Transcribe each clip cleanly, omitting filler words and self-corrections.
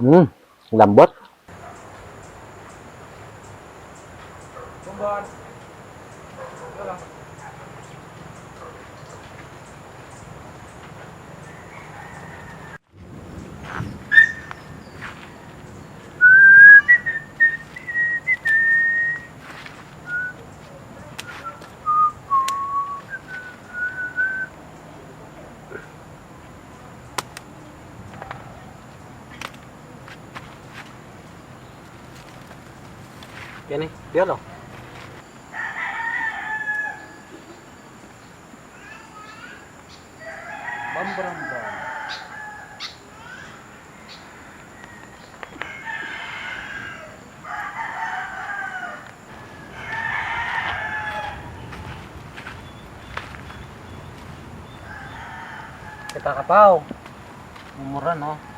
Lambot. Bumbon. Yan eh, diyan o. Bambarambang. Kita kapaw. Mumura no.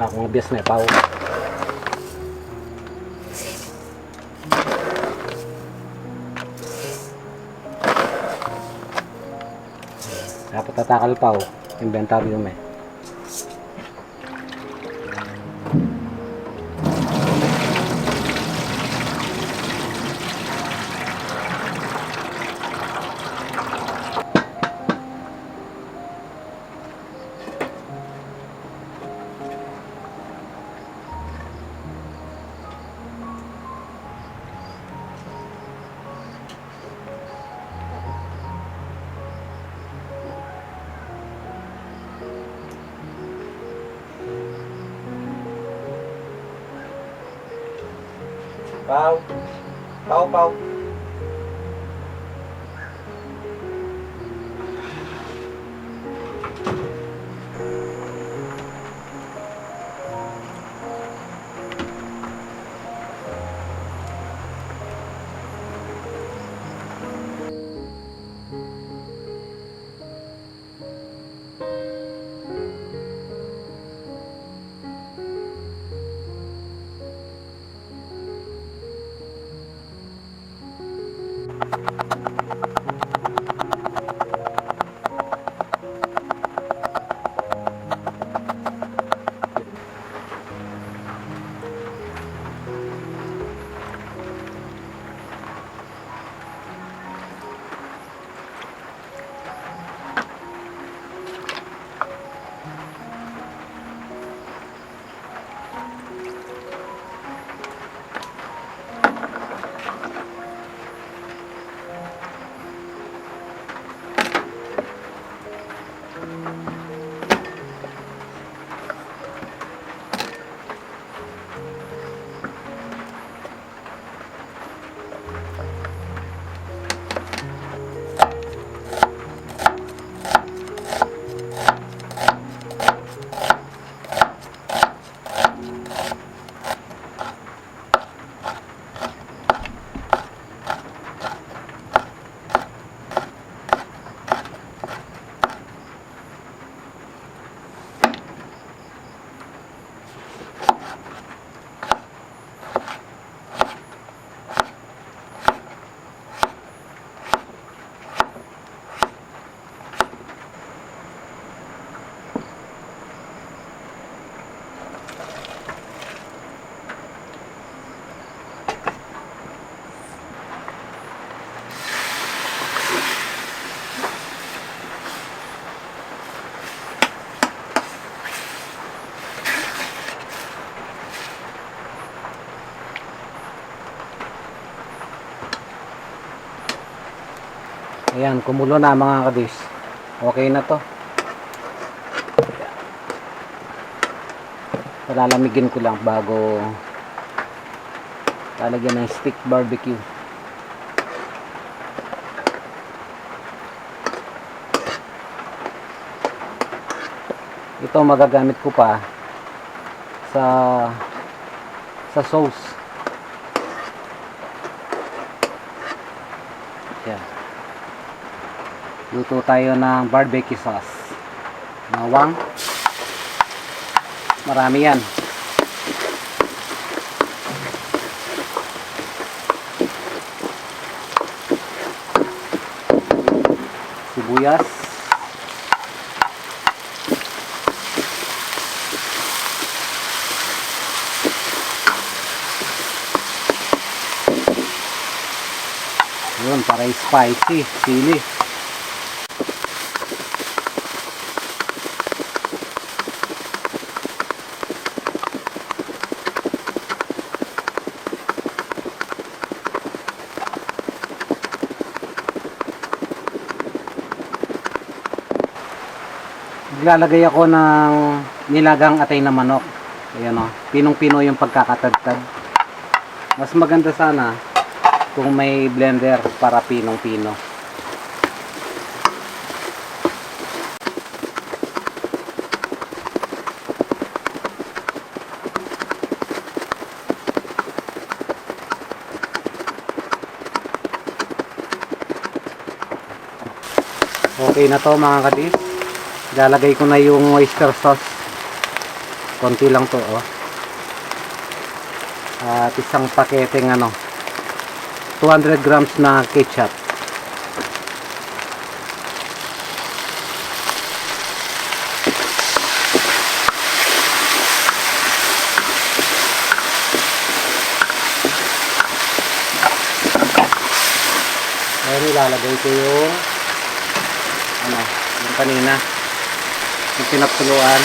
Akong bias may pao. Dapat tatakal pao. Inventaryo may. Pau. Pau, pau. Ayan, kumulo na mga kadis. Okay na to. Palalamigin ko lang bago lalagyan ng stick barbecue. Ito magagamit ko pa sa sauce. Yan. Luto tayo ng barbecue sauce. Nawang. Marami yan. Sibuyas. Yun, para spicy. Sili. Maglalagay ako ng nilagang atay na manok. Ayan o, pinong-pino yung pagkakatadtad. Mas maganda sana kung may blender para pinong-pino. Okay na to mga kadis. Lalagay ko na yung oyster sauce. konti lang to, oh. At isang paketeng 200 grams na ketchup. Ayan, ilalagay ko yung yung kanina yung pinagtuluan.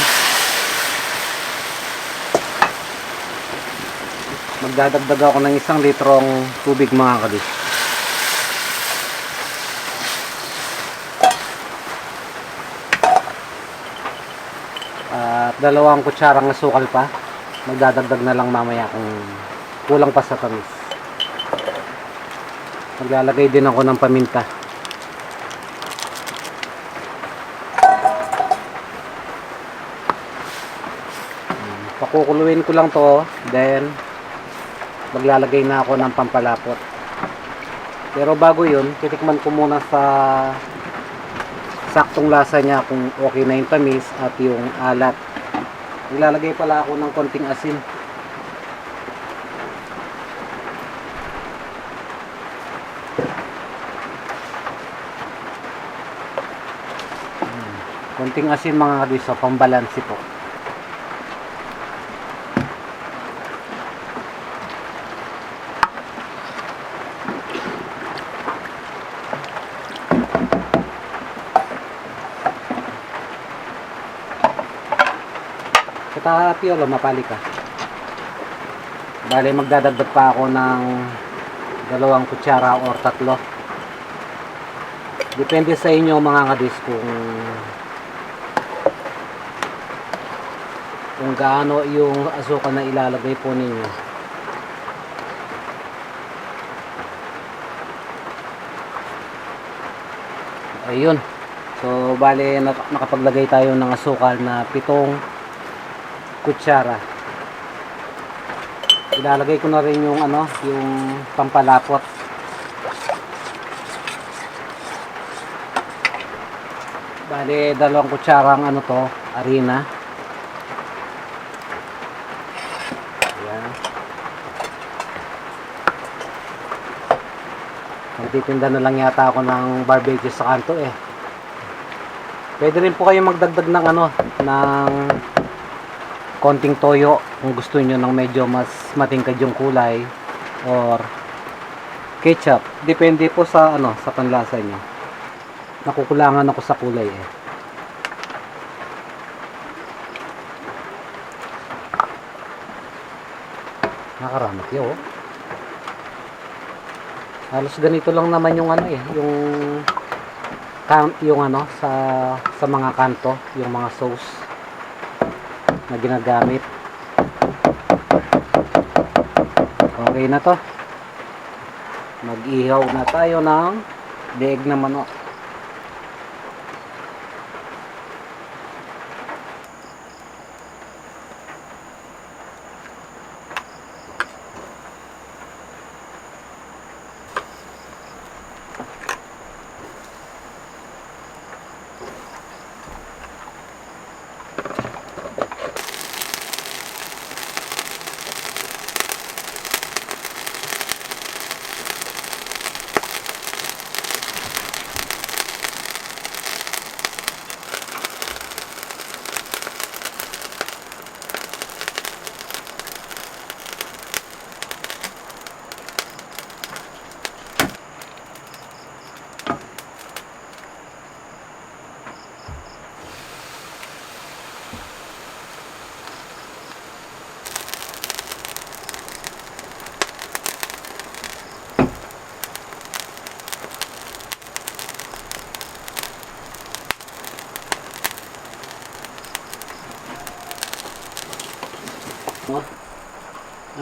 Magdadagdag ako ng 1 litrong tubig, mga kadis. At 2 kutsarang asukal pa. Magdadagdag na lang mamaya kung kulang pa sa tamis. Maglalagay din ako ng paminta. Pakukuluin ko lang to, then maglalagay na ako ng pampalapot. Pero bago yun, titikman ko muna sa saktong lasa niya kung okay na yung tamis at yung alat. Maglalagay pala ako ng konting asin. Konting asin, mga kadis, pambalansi po. Sa piolo, mapali ka. Bale, magdadagdag pa ako ng 2 kutsara or 3. Depende sa inyo, mga kadis, kung gaano yung asukal na ilalagay po ninyo. Ayun. So, bale, nakapaglagay tayo ng asukal na 7 kutsara. Ilalagay ko na rin yung yung pampalapot. Bale, 2 kutsarang harina. Ayan. Magtitinda na lang yata ako ng barbecue sa kanto eh. Pwede rin po kayong magdagdag ng ng konting toyo kung gusto niyo ng medyo mas matingkad yung kulay, or ketchup. Depende po sa sa panlasa niyo. Nakukulangan ako sa kulay eh. Nakaramat yun. Halos ganito lang naman yung yung sa mga kanto, yung mga sauce na ginagamit. Okay na to. Mag-ihaw na tayo ng leeg na manok.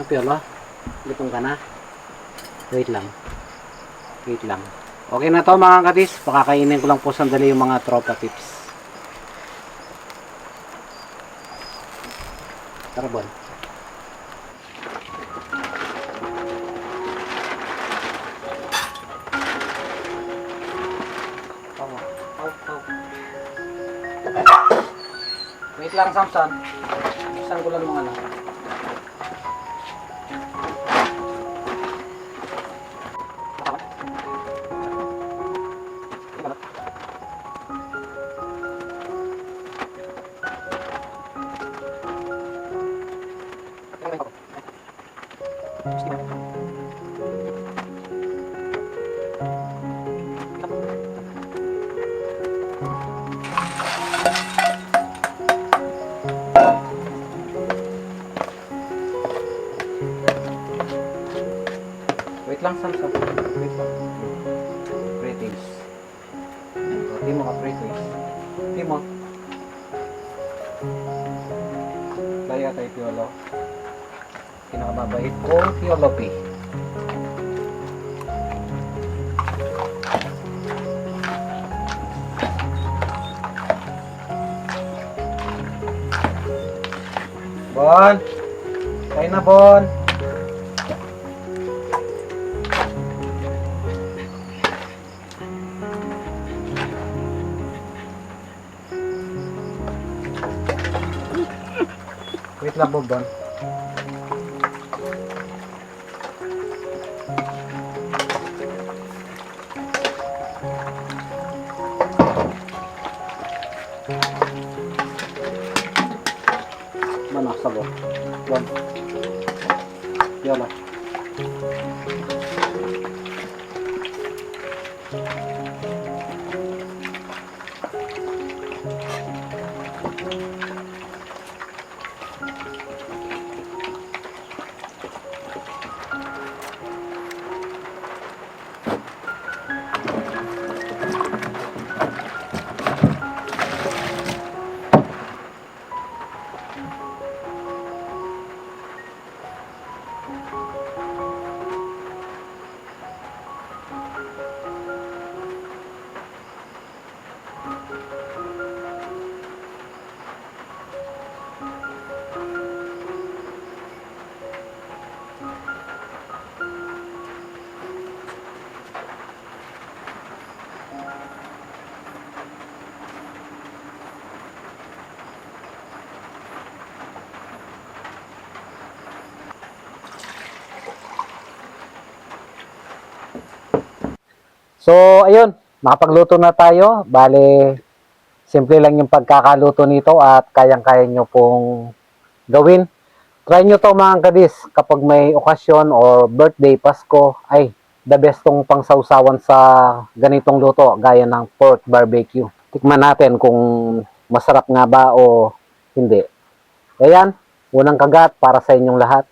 Piolo, lutong ka na. Wait lang. Okay na to, mga kadis. Pakakainin ko lang po sandali yung mga tropa tips. Carbon. Wait lang, Samson. buksan ko lang yung ano. Wait lang, Sam. Wait lang. Ratings. Timo ka ratings. Timo. Kaya tayo Piolo. Pinakamabait ko, Piolo P. Bon! Kain na, Bon! Wait lang po, Bon. Mana, sabo. Bon. Yala. So, ayun, nakapagluto na tayo. Bale, simple lang yung pagkakaluto nito at kayang-kaya nyo pong gawin. Try nyo to mga kadis kapag may okasyon or birthday, Pasko, ay the best tong pangsawsawan sa ganitong luto gaya ng pork barbecue. Tikman natin kung masarap nga ba o hindi. Ayan, unang kagat para sa inyong lahat.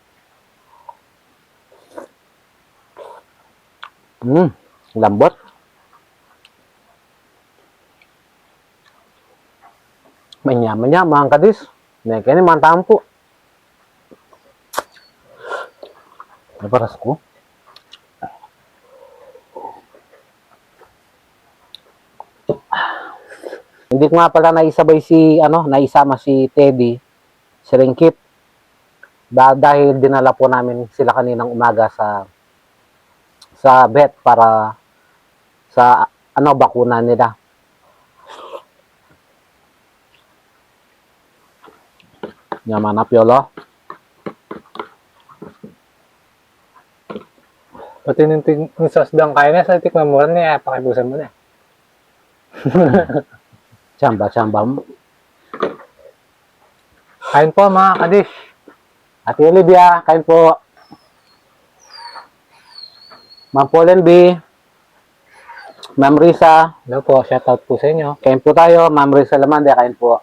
Lambot. Manya-manya mga kadis. May kaya naman tampo. Naparas ko. Hindi ko nga pala naisabay naisama si Teddy, si Ringkip. Dahil dinala po namin sila kaninang umaga sa vet para sa bakuna nila. Yaman na Piolo. Pati nung sauce bang kaya na, sa tikman mo rin niya, pakibusan mo na. Chamba. Kain po mga kadish. Ate Olivia, kain po. Ma'am Pauline B. Ma'am Risa. Hello po, shoutout po sa inyo. Kain po tayo. Ma'am Risa Lamande, kain po.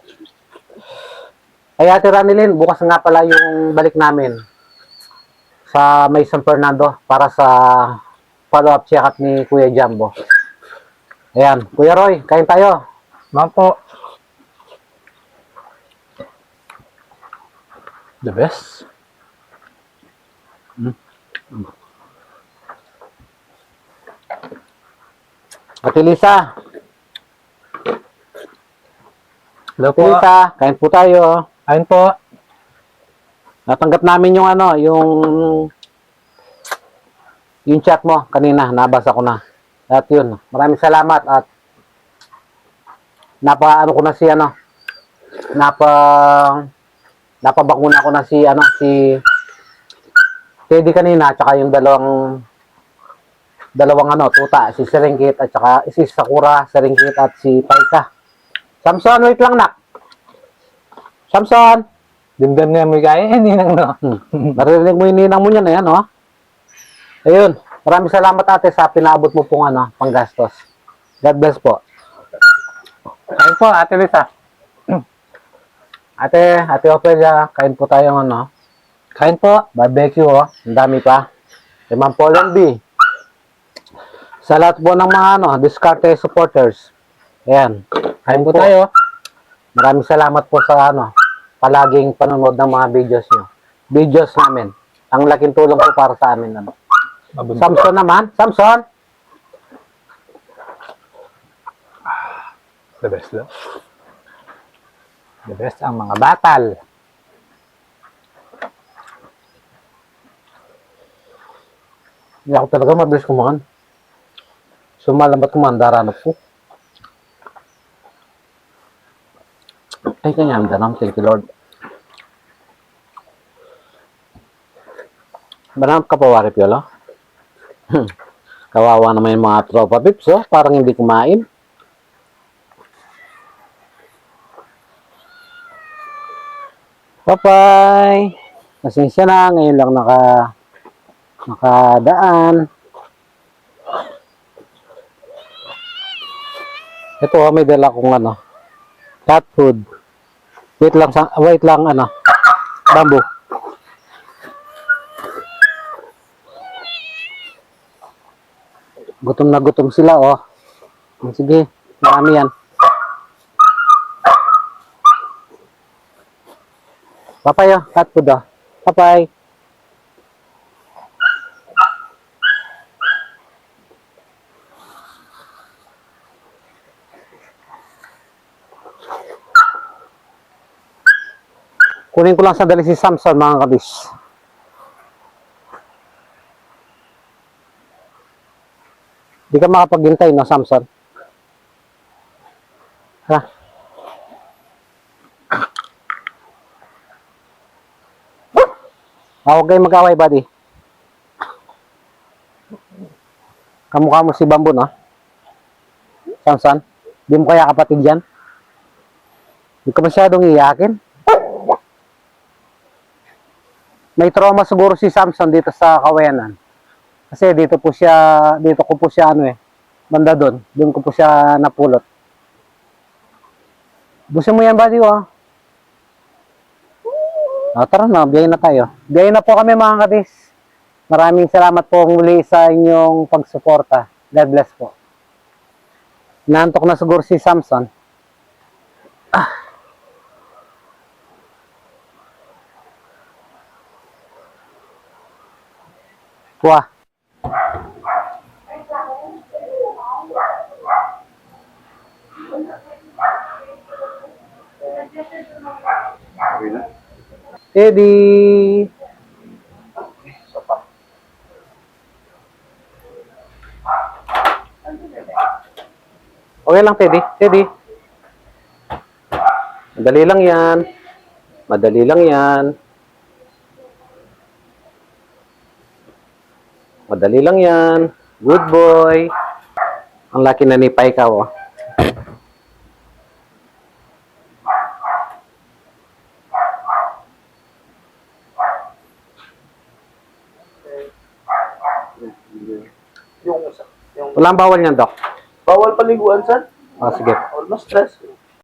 Ay, Ate Ranilin, bukas nga pala yung balik namin sa may San Fernando para sa follow-up check-up ni Kuya Jumbo. Ayan, Kuya Roy, kain tayo. Ma'am po. The best. Ate Lisa. Hello Ate po. Lisa, kain po tayo. Kain po. Natanggap namin yung chat mo kanina, nabasa ko na. At yun, maraming salamat at napabakuna ko na si Teddy kanina, at saka yung dalawang tuta, si Serenggit at saka si Sakura, Serenggit at si Paika. Samson, wait lang nak. Samson! Dimdam niya mo kaya, hindi nang no. Narinig mo yung ninang mo niyan, ayan, oh. Ayun, maraming salamat ate sa pinaabot mo pong panggastos. God bless po. Ayun po, Ate Lisa. Ate Ophelia, kain po tayo Kain po. barbecue, oh. Ang dami pa. Si Ma'am Pauline B. Sa lahat po ng mga Discarte supporters. Ayan. Kain po tayo. Maraming salamat po sa palaging panonood ng mga videos namin. Ang laking tulong po para sa amin. Samson naman. Samson! The best lang. The best ang mga batal. Hindi ako talaga mabilis kumakan. Sumalambat kumakan, daranap ko. Ay, kanya ang danam. Thank you, Lord. Banam ka pa, Wari Piolo? Kawawa naman yung mga tropa pips, oh. Parang hindi kumain. Bye-bye! Pasensya na, ngayon lang nakadaan. Ito, may dala kong cat food. Wait lang, bamboo. Gutom na gutom sila, oh. Sige, marami yan. Papay, oh. Cat food, oh. Papay. Kunin ko lang sandali si Samson, mga kabis. Di ka makapaghintay, no, Samson? Ha? Huwag kayo mag-away, buddy. Kamukha mo si Bamboo, no? Samson? Di mo kaya kapatid yan? Di ka masyadong iyakin? May trauma siguro si Samson dito sa Kawayanan. Kasi dito ko po siya banda doon. Doon ko po siya napulot. Gusto mo yan, buddy, oh. Tara na, biyahin na tayo. Biyahin na po kami, mga kadis. Maraming salamat po muli sa inyong pagsuporta. God bless po. Naantok na siguro si Samson. Wah. Teddy. Okay lang, Teddy. Teddy. Madali lang yan. Madali lang yan. Madali lang yan. Good boy. Ang laki na ni Paika, oh. Yung Walang bawal niyan, Doc. bawal paliguan, sir. Sige. Almost stress.